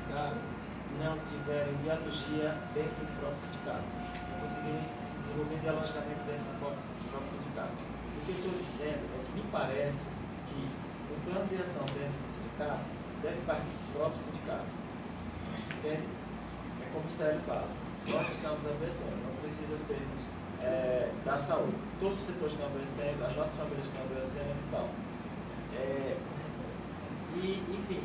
sindicato não tiverem dialogia dentro do próprio sindicato, não conseguirem se desenvolver dialogicamente dentro do próprio sindicato. O que eu estou dizendo é que me parece que o plano de ação dentro do sindicato deve partir do próprio sindicato. Entende? É como o Célio fala, nós estamos adoecendo, não precisa sermos da saúde. Todos os setores estão adoecendo, as nossas famílias estão adoecendo e tal. Enfim,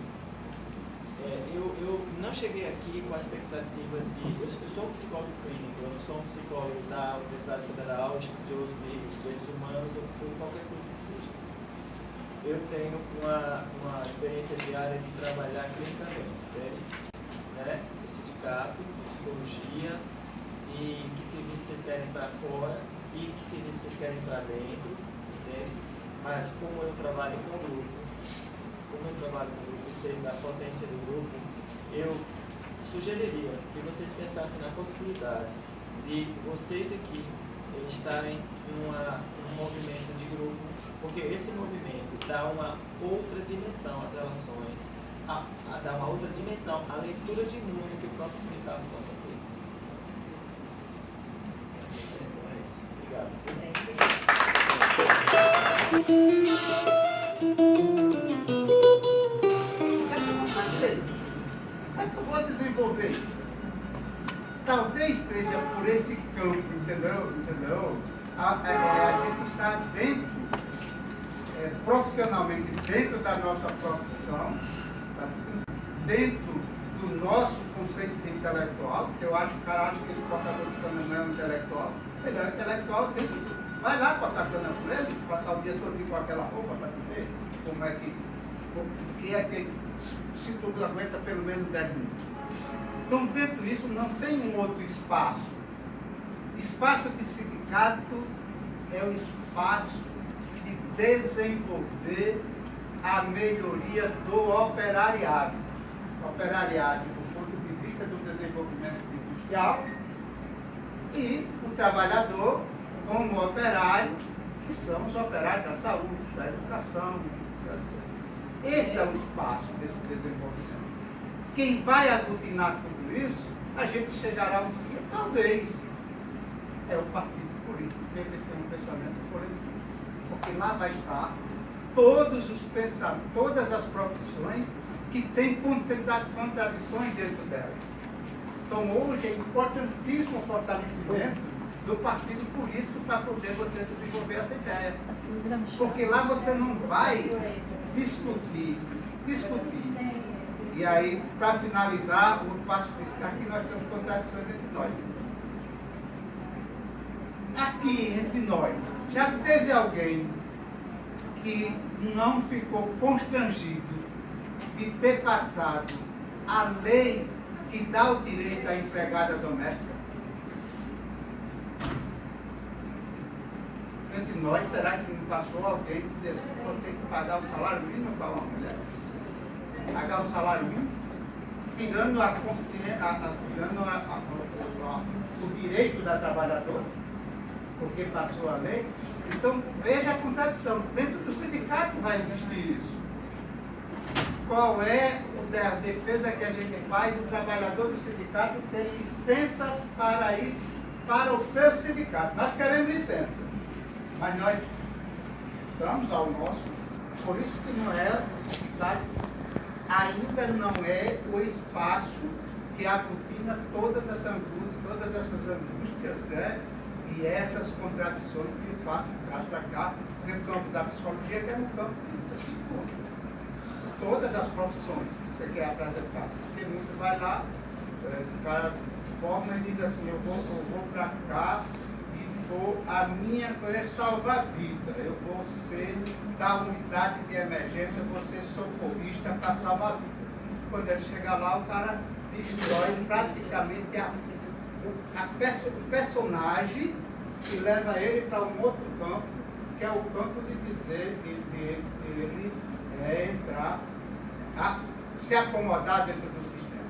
eu não cheguei aqui com a expectativa de... Eu sou um psicólogo clínico, eu não sou um psicólogo da Universidade Federal, estudioso de direitos humanos ou qualquer coisa que seja. Eu tenho uma experiência diária de trabalhar clinicamente, entende? Né? No sindicato, psicologia, e que serviço vocês querem para fora e que serviço vocês querem para dentro, entende? Mas como eu trabalho com grupo, e sei da potência do grupo, eu sugeriria que vocês pensassem na possibilidade de vocês aqui estarem num movimento de grupo, porque esse movimento dá uma outra dimensão às relações, dá uma outra dimensão à leitura de mundo que o próprio sindicato possa ter. Então é isso. Como é que eu vou desenvolver isso? Talvez seja por esse campo, entendeu? A gente está dentro, profissionalmente dentro da nossa profissão, dentro do nosso conceito de intelectual, porque eu acho que o cara acha que esse portador de cana não é um intelectual. Ele é um intelectual dentro do... Vai lá cortar cana com ele, passar o dia todo com aquela roupa para ver como é que... O que é que se tudo aguenta pelo menos 10 minutos. Então, dentro disso, não tem um outro espaço. Espaço de sindicato é o espaço de desenvolver a melhoria do operariado. Operariado do ponto de vista do desenvolvimento industrial e o trabalhador como operário, que são os operários da saúde, da educação. Esse é o espaço desse desenvolvimento. Quem vai aglutinar tudo isso, a gente chegará um dia, talvez, é o partido político, que tem um pensamento coletivo. Porque lá vai estar todos os pensamentos, todas as profissões que têm contradições dentro delas. Então hoje é importantíssimo o fortalecimento do partido político para poder você desenvolver essa ideia. Porque lá você não vai discutir. E aí, para finalizar, o passo fiscal, aqui nós temos contradições entre nós. Aqui, entre nós, já teve alguém que não ficou constrangido de ter passado a lei que dá o direito à empregada doméstica? Entre nós, será que não passou alguém dizer assim, vou ter que pagar o salário mínimo para uma mulher? Pagar o salário mínimo? Tirando a consciência, o direito da trabalhadora, porque passou a lei. Então, veja a contradição. Dentro do sindicato vai existir isso. Qual é a defesa que a gente faz do trabalhador do sindicato ter licença para ir para o seu sindicato? Nós queremos licença, mas nós vamos ao nosso. Por isso que não é o sindicato, ainda não é o espaço que aglutina todas essas angústias, né? E essas contradições que passam para cá, no campo da psicologia, que é no campo de todas as profissões que você quer apresentar. Porque muito vai lá, o cara forma e diz assim, eu vou para cá e a minha coisa é salvar a vida. Eu vou ser da unidade de emergência, eu vou ser socorrista para salvar a vida. Quando ele chega lá, o cara destrói praticamente o personagem que leva ele para um outro campo, que é o campo de dizer que ele entrar, se acomodar dentro do sistema.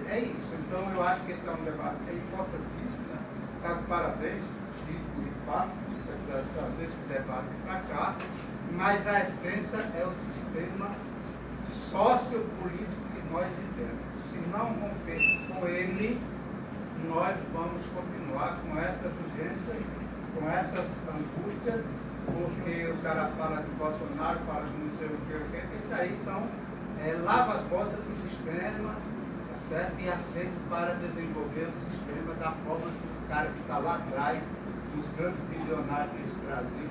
É isso. Então eu acho que esse é um debate que é importantíssimo, né? Tá, parabéns, Chico e Fácil, por trazer esse debate para cá, mas a essência é o sistema sociopolítico que nós vivemos. Se não romper com ele, nós vamos continuar com essas urgências, com essas angústias, porque o cara fala de Bolsonaro, fala de não sei o que, isso aí são lava-botas do sistema, tá certo? E aceito para desenvolver o sistema da forma que o cara que está lá atrás, dos grandes bilionários desse Brasil,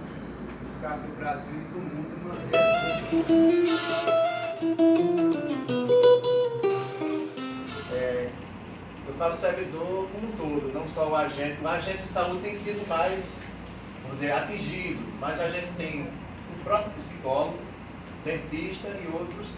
dos caras do Brasil e do mundo, eu falo servidor como um todo, não só o agente. O agente de saúde tem sido mais, vamos dizer, atingido, mas a gente tem o próprio psicólogo, dentista e outros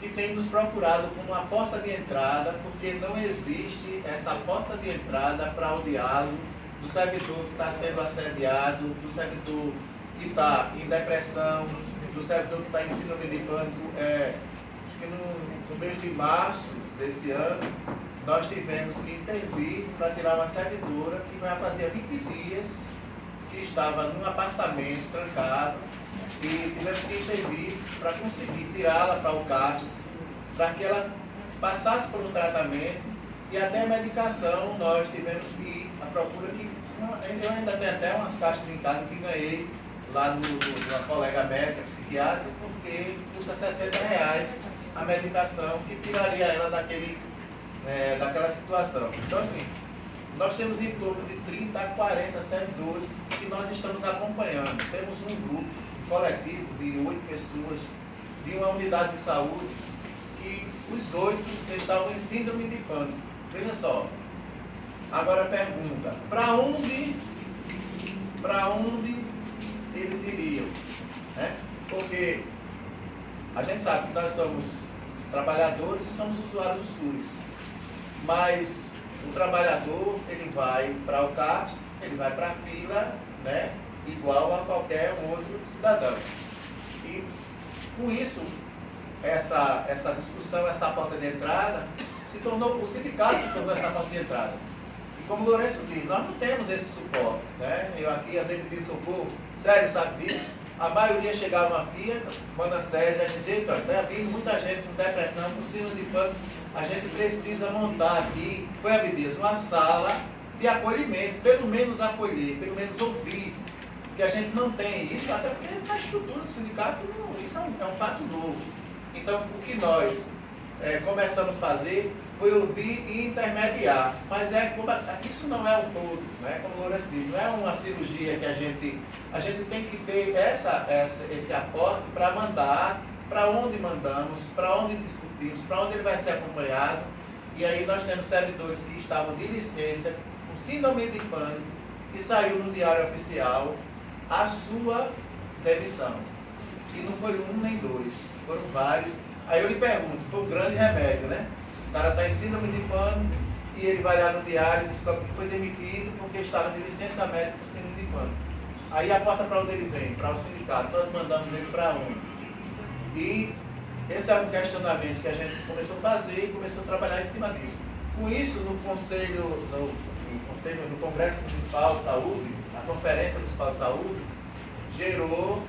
que têm nos procurado como uma porta de entrada, porque não existe essa porta de entrada para o diálogo do servidor que está sendo assediado, do servidor que está em depressão, do servidor que está em síndrome de pânico. Acho que no mês de março desse ano, nós tivemos que intervir para tirar uma servidora que já fazia 20 dias que estava num apartamento trancado, e tivemos que intervir para conseguir tirá-la para o CAPS, para que ela passasse por um tratamento e até a medicação. Nós tivemos que ir à procura que eu ainda tenho até umas caixas em casa que ganhei lá numa colega médica, psiquiatra, porque custa R$60 a medicação que tiraria ela daquela situação. Então, assim, nós temos em torno de 30 a 40 servidores que nós estamos acompanhando. Temos um grupo coletivo de 8 pessoas de uma unidade de saúde que os 8 estavam em síndrome de pânico. Veja só. Agora a pergunta, para onde eles iriam? Né? Porque a gente sabe que nós somos trabalhadores e somos usuários do SUS. Mas o trabalhador, ele vai para o CAPS, ele vai para a fila, né, igual a qualquer outro cidadão. E com isso, essa discussão, essa porta de entrada, o sindicato se tornou essa porta de entrada. E como o Lourenço diz, nós não temos esse suporte. Né? Eu aqui, a DPT de Socorro, sério, sabe disso? A maioria chegava aqui, Manassés, a gente, está vindo muita gente com depressão, com síndrome de pânico. A gente precisa montar aqui, foi Abdias, uma sala de acolhimento, pelo menos acolher, pelo menos ouvir, porque a gente não tem isso, até porque na estrutura do sindicato isso é um fato novo. Então, o que nós começamos a fazer foi ouvir e intermediar, mas isso não é um todo, né? Como o Lourenço diz, não é uma cirurgia que a gente tem que ter esse aporte para mandar, para onde mandamos, para onde discutimos, para onde ele vai ser acompanhado. E aí nós temos servidores que estavam de licença, com síndrome de pânico, e saiu no Diário Oficial a sua demissão. E não foi um nem dois, foram vários. Aí eu lhe pergunto, foi um grande remédio, né? O cara está em síndrome de pânico e ele vai lá no diário e descobre que foi demitido porque estava de licença médica por síndrome de pânico. Aí a porta para onde ele vem? Para o sindicato. Nós mandamos ele para onde? E esse é um questionamento que a gente começou a fazer e começou a trabalhar em cima disso. Com isso, no Congresso Municipal de Saúde, a Conferência Municipal de Saúde, gerou,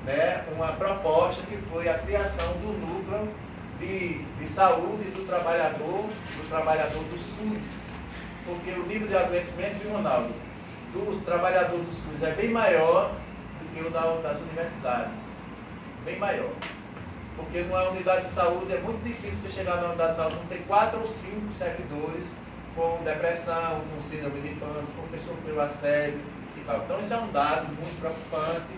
né, uma proposta que foi a criação do núcleo de saúde do trabalhador do SUS. Porque o nível de adoecimento, viu, Ronaldo, dos trabalhadores do SUS é bem maior do que o das universidades. Bem maior. Porque numa unidade de saúde é muito difícil você chegar na unidade de saúde, não tem 4 ou 5 servidores com depressão, com síndrome de pânico, com que sofreu assédio e tal. Então isso é um dado muito preocupante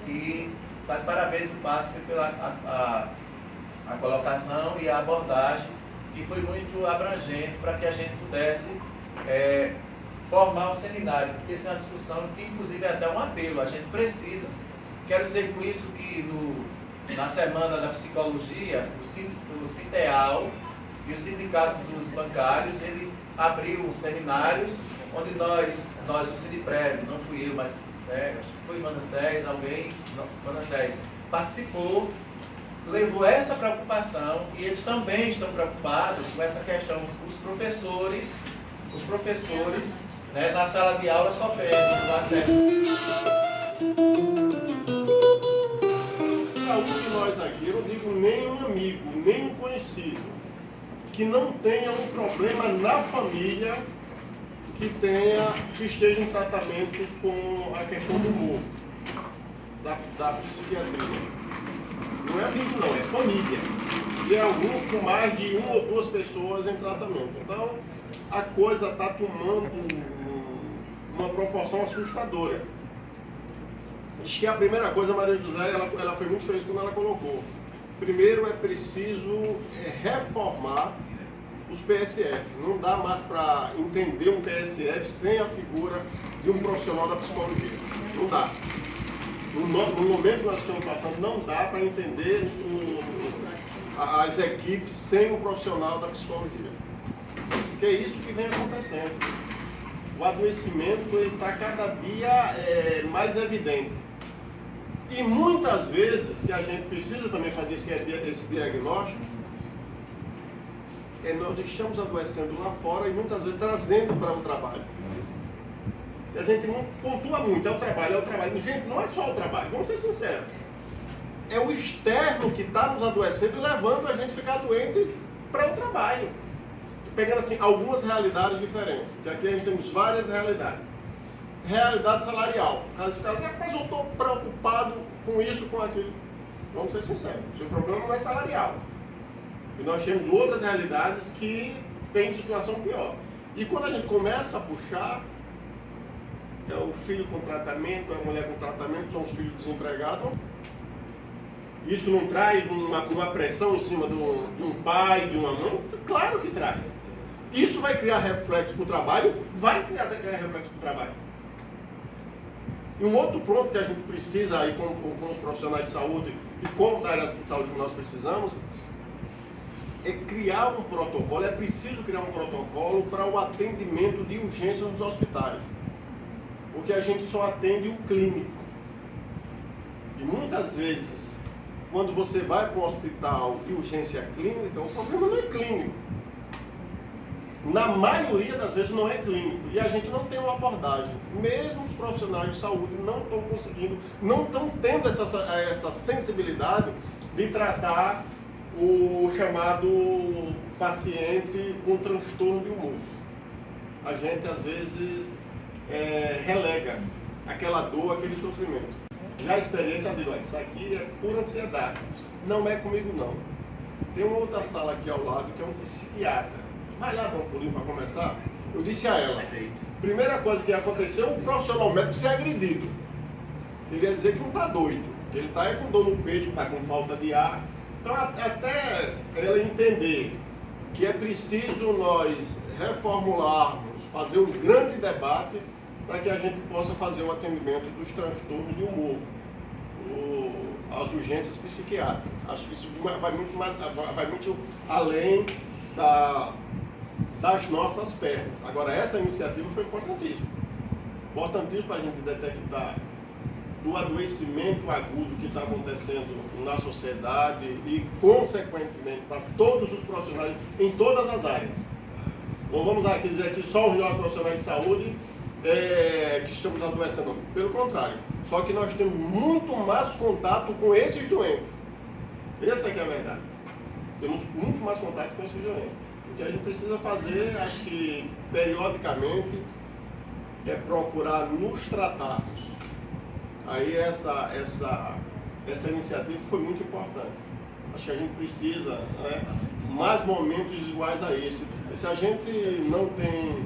e está de parabéns o PASP pela a colocação e a abordagem, que foi muito abrangente para que a gente pudesse formar um seminário, porque isso é uma discussão que inclusive é até um apelo, a gente precisa. Quero dizer com isso que na Semana da Psicologia, o Sinteal e o Sindicato dos Bancários, ele abriu seminários onde nós o Sindiprev, não fui eu, mas acho que foi Manassés, alguém, Manassés, participou, levou essa preocupação e eles também estão preocupados com essa questão. Os professores, né, na sala de aula sofrendo o assédio. um de nós aqui, eu não digo nem um amigo, nem um conhecido, que não tenha um problema na família que esteja em tratamento com a questão do humor, da psiquiatria. Não é amigo não, é família. E alguns com mais de 1 ou 2 pessoas em tratamento. Então, a coisa está tomando uma proporção assustadora. Acho que a primeira coisa, a Maria José, ela foi muito feliz quando ela colocou. Primeiro é preciso reformar os PSF. Não dá mais para entender um PSF sem a figura de um profissional da psicologia. Não dá. No momento que nós estamos passando, não dá para entender as equipes sem um profissional da psicologia. Porque é isso que vem acontecendo. O adoecimento está cada dia mais evidente. E muitas vezes, que a gente precisa também fazer esse diagnóstico, nós estamos adoecendo lá fora e muitas vezes trazendo para o trabalho. E a gente não pontua muito, é o trabalho, é o trabalho. Gente, não é só o trabalho, vamos ser sinceros. É o externo que está nos adoecendo e levando a gente a ficar doente para o trabalho. Pegando assim, algumas realidades diferentes, porque aqui a gente temos várias realidades. Realidade salarial. Caso o cara, mas eu estou preocupado com isso, com aquilo. Vamos ser sinceros, o seu problema não é salarial. E nós temos outras realidades que têm situação pior. E quando a gente começa a puxar, é o filho com tratamento, é a mulher com tratamento, são os filhos desempregados. Isso não traz uma pressão em cima de um pai, de uma mãe? Claro que traz. Isso vai criar reflexo para o trabalho? Vai criar reflexo para o trabalho. E um outro ponto que a gente precisa aí com os profissionais de saúde e como da área de saúde que nós precisamos é criar um protocolo, é preciso criar um protocolo para o atendimento de urgência nos hospitais. Porque a gente só atende o clínico. E muitas vezes, quando você vai para um hospital de urgência clínica, o problema não é clínico. Na maioria das vezes não é clínico. E a gente não tem uma abordagem. Mesmo os profissionais de saúde não estão conseguindo, não estão tendo essa sensibilidade de tratar o chamado paciente com transtorno de humor. A gente às vezes relega aquela dor, aquele sofrimento. Já a experiência, eu digo, isso aqui é pura ansiedade. Não é comigo não. Tem uma outra sala aqui ao lado que é um psiquiatra. Vai lá dar um pulinho para começar. Eu disse a ela, primeira coisa que aconteceu, o profissional médico ser agredido. Ele ia dizer que não está doido, que ele está com dor no peito, está com falta de ar. Então até ela entender que é preciso nós reformularmos, fazer um grande debate para que a gente possa fazer o atendimento dos transtornos de humor, as urgências psiquiátricas. Acho que isso vai muito além das nossas pernas. Agora, essa iniciativa foi importantíssima. Importantíssima para a gente detectar do adoecimento agudo que está acontecendo na sociedade e, consequentemente, para todos os profissionais em todas as áreas. Não vamos aqui dizer que só os nossos profissionais de saúde que estamos adoecendo. Pelo contrário. Só que nós temos muito mais contato com esses doentes. Essa é a verdade. Temos muito mais contato com esses doentes. O que a gente precisa fazer, acho que periodicamente, é procurar nos tratarmos. Aí essa iniciativa foi muito importante. Acho que a gente precisa mais momentos iguais a esse. Se a gente não tem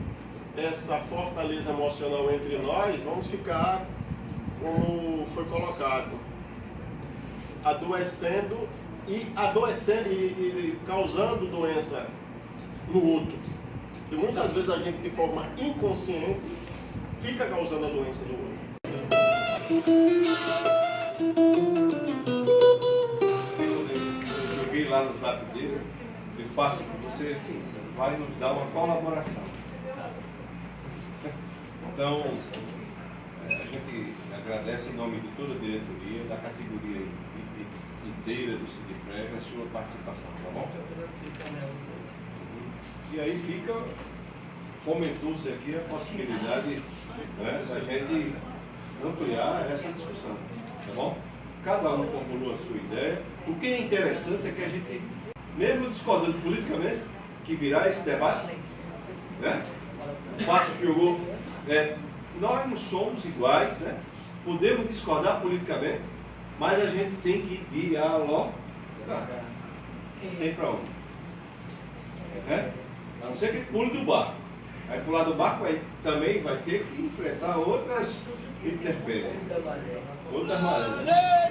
essa fortaleza emocional entre nós, vamos ficar, como foi colocado, adoecendo e causando doença no outro. E muitas vezes a gente, de forma inconsciente, fica causando a doença do outro. Eu joguei lá no zap dele, ele passa, você vai nos dar uma colaboração. Então, a gente agradece em nome de toda a diretoria, da categoria inteira do Sindipreg, a sua participação, tá bom? Eu agradeci também a vocês. E aí fomentou-se aqui a possibilidade da gente ampliar essa discussão, tá bom? cada um formulou a sua ideia. O que é interessante é que a gente, mesmo discordando politicamente, que virá esse debate, né? Faça que o gol. Nós não somos iguais, né? Podemos discordar politicamente, mas a gente tem que dialogar. Tem para onde? A não ser que pule do barco. Aí pular do barco também vai ter que enfrentar outras intempéries, outras marés.